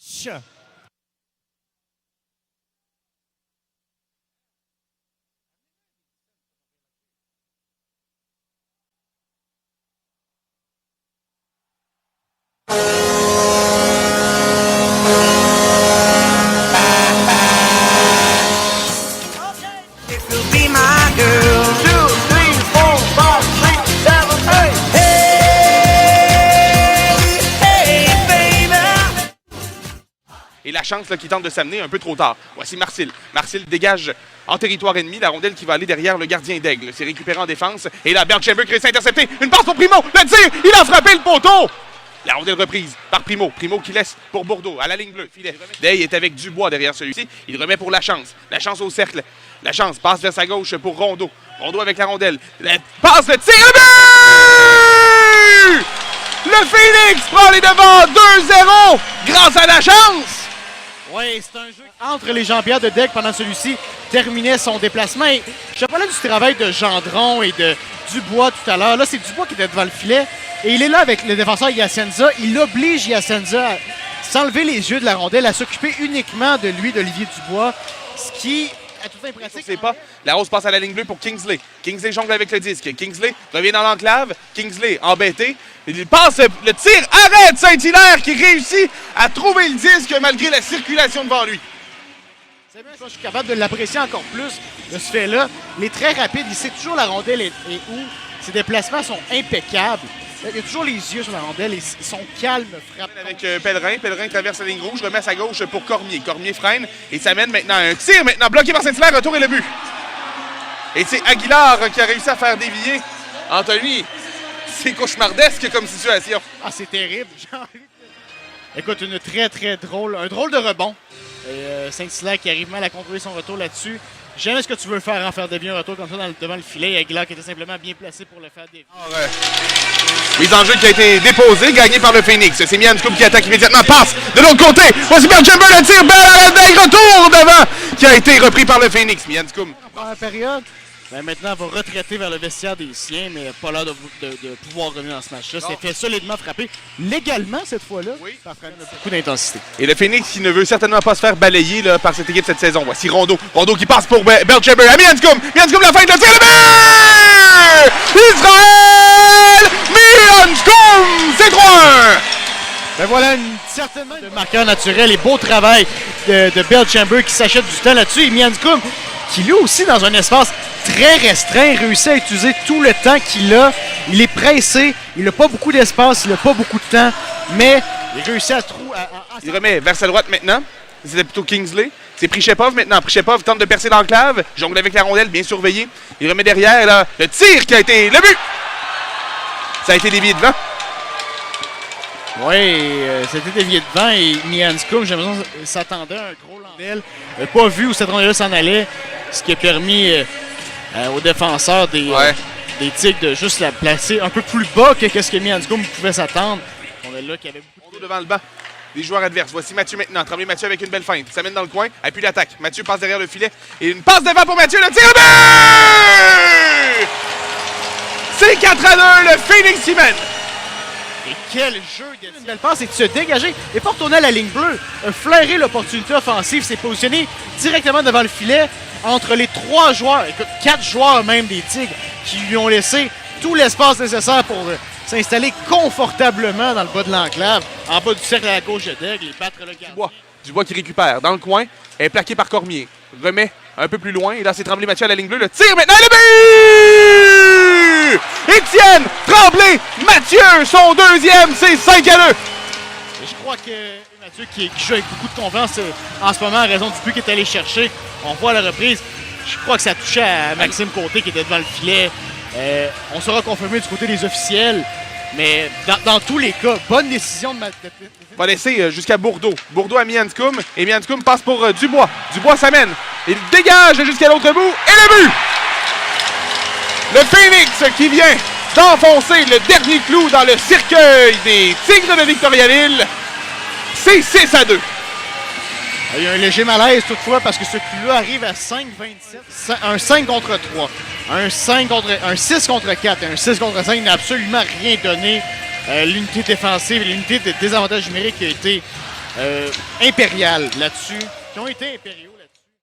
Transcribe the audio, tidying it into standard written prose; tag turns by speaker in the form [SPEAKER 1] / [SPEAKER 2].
[SPEAKER 1] Sure.
[SPEAKER 2] Et la chance là, qui tente de s'amener un peu trop tard. Voici Marcil. Marcil dégage en territoire ennemi. La rondelle qui va aller derrière le gardien d'Aigle. C'est récupéré en défense. Et là, Belchamber qui réussit à intercepter. Une passe pour Primo. Le tir, il a frappé le poteau. La rondelle reprise par Primo. Primo qui laisse pour Bordeaux à la ligne bleue. Filet. Day est avec Dubois derrière celui-ci. Il remet pour la chance. La chance au cercle. La chance passe vers sa gauche pour Rondeau. Rondeau avec la rondelle. La passe, le tir, le but! Le Phoenix prend les devants 2-0 grâce à la chance.
[SPEAKER 1] Oui, c'est un jeu entre les jambières de Daigle pendant celui-ci terminait son déplacement. Et je parlais du travail de Gendron et de Dubois tout à l'heure. Là, c'est Dubois qui était devant le filet. Et il est là avec le défenseur Yacenza. Il oblige Yacenza à s'enlever les yeux de la rondelle, à s'occuper uniquement de lui, d'Olivier Dubois. Ce qui, à toute fin pratique...
[SPEAKER 2] C'est pas. La rose passe à la ligne bleue pour Kingsley. Kingsley jongle avec le disque. Kingsley revient dans l'enclave. Kingsley embêté. Il passe le tir. Arrête Saint-Hilaire qui réussit à trouver le disque malgré la circulation devant lui.
[SPEAKER 1] C'est bien, je suis capable de l'apprécier encore plus de ce fait-là. Il est très rapide. Il sait toujours la rondelle est où. Ses déplacements sont impeccables. Il a toujours les yeux sur la rondelle et son calme frappe.
[SPEAKER 2] Avec Pellerin. Pellerin traverse la ligne rouge. Remet à sa gauche pour Cormier. Cormier freine et ça mène maintenant à un tir. Maintenant bloqué par Saint-Hilaire. Retour et le but. Et c'est Aguilar qui a réussi à faire dévier Anthony. C'est cauchemardesque comme situation.
[SPEAKER 1] Ah, c'est terrible. Écoute, un drôle de rebond. Saint-Hilaire qui arrive mal à contrôler son retour là-dessus. Jamais ce que tu veux faire en faire dévier un retour comme ça devant le filet. Aguilar qui était simplement bien placé pour le faire dévier.
[SPEAKER 2] Mise en jeu qui a été déposée, gagnée par le Phoenix. C'est Mianscoum qui attaque immédiatement. Passe de l'autre côté. Voici Belchamber, le tir. Belle à la Daigle. Retour devant qui a été repris par le Phoenix. Mianscoum.
[SPEAKER 1] En première période. Ben maintenant, elle va retraiter vers le vestiaire des siens, mais pas l'air de pouvoir revenir dans ce match-là. C'est fait solidement frapper, légalement cette fois-là,
[SPEAKER 2] oui,
[SPEAKER 1] par beaucoup d'intensité.
[SPEAKER 2] Et le Phoenix qui ne veut certainement pas se faire balayer là, par cette équipe cette saison. Voici Rondeau. Rondeau qui passe pour Belchamber à Mianscoum. Mianscoum la fin de le tir. Le but! Israël Mianscoum! C'est 3-1!
[SPEAKER 1] Ben voilà, certainement de marqueur naturel et beau travail de Belchamber qui s'achète du temps là-dessus. Et Mianscoum qui lui aussi, dans un espace très restreint, réussit à utiliser tout le temps qu'il a. Il est pressé, il n'a pas beaucoup d'espace, il n'a pas beaucoup de temps, mais il réussit à trouver...
[SPEAKER 2] Il remet vers sa droite maintenant. C'était plutôt Kingsley. C'est Prichepov maintenant. Prichepov tente de percer l'enclave. Jongle avec la rondelle, bien surveillé. Il remet derrière, là, le tir qui a été... Le but! Ça a été dévié devant.
[SPEAKER 1] Oui, c'était dévié devant et Mianscoum, j'ai l'impression s'attendait à un gros rondelle. Il n'a pas vu où cette rondelle s'en allait, ce qui a permis aux défenseurs des Tigres de juste la placer un peu plus bas que ce que Mianscoum pouvait s'attendre. On est là qu'il y avait beaucoup
[SPEAKER 2] devant le banc des joueurs adverses. Voici Mathieu maintenant. Tremblay Mathieu avec une belle feinte. Ça mène dans le coin. Appuie l'attaque. Mathieu passe derrière le filet. Et une passe devant pour Mathieu. Le tir au but! C'est 4-2. Le Phoenix y mène.
[SPEAKER 1] Et quel jeu! Une belle passe et de se dégager et pas retourner à la ligne bleue. Flairer l'opportunité offensive, s'est positionné directement devant le filet entre les 3 joueurs, écoute, 4 joueurs même des Tigres qui lui ont laissé tout l'espace nécessaire pour s'installer confortablement dans le bas de l'enclave, en bas du cercle à la gauche de Daigle et battre le gardien.
[SPEAKER 2] Dubois qui récupère dans le coin, est plaqué par Cormier. Remet un peu plus loin et là c'est Tremblay Mathieu à la ligne bleue. Le tir maintenant, le but! Étienne Tremblay Mathieu, son deuxième, c'est 5-2.
[SPEAKER 1] Et je crois que Mathieu qui joue avec beaucoup de confiance en ce moment en raison du but qu'il est allé chercher. On voit la reprise. Je crois que ça touchait à Maxime Côté qui était devant le filet. On sera confirmé du côté des officiels. Mais dans tous les cas, bonne décision de
[SPEAKER 2] va laisser jusqu'à Bordeaux. Bordeaux à Mianscoum. Et Mianscoum passe pour Dubois. Dubois s'amène. Il dégage jusqu'à l'autre bout. Et le but! Le Phoenix qui vient d'enfoncer le dernier clou dans le cercueil des Tigres de Victoriaville. C'est 6-2.
[SPEAKER 1] Il y a un léger malaise toutefois parce que ce clou-là arrive à 5-27. Un 5 contre 3. Un 6 contre 4 et un 6 contre 5 n'a absolument rien donné. L'unité défensive, l'unité de désavantage numérique qui a été impérial là-dessus, qui ont été impériaux.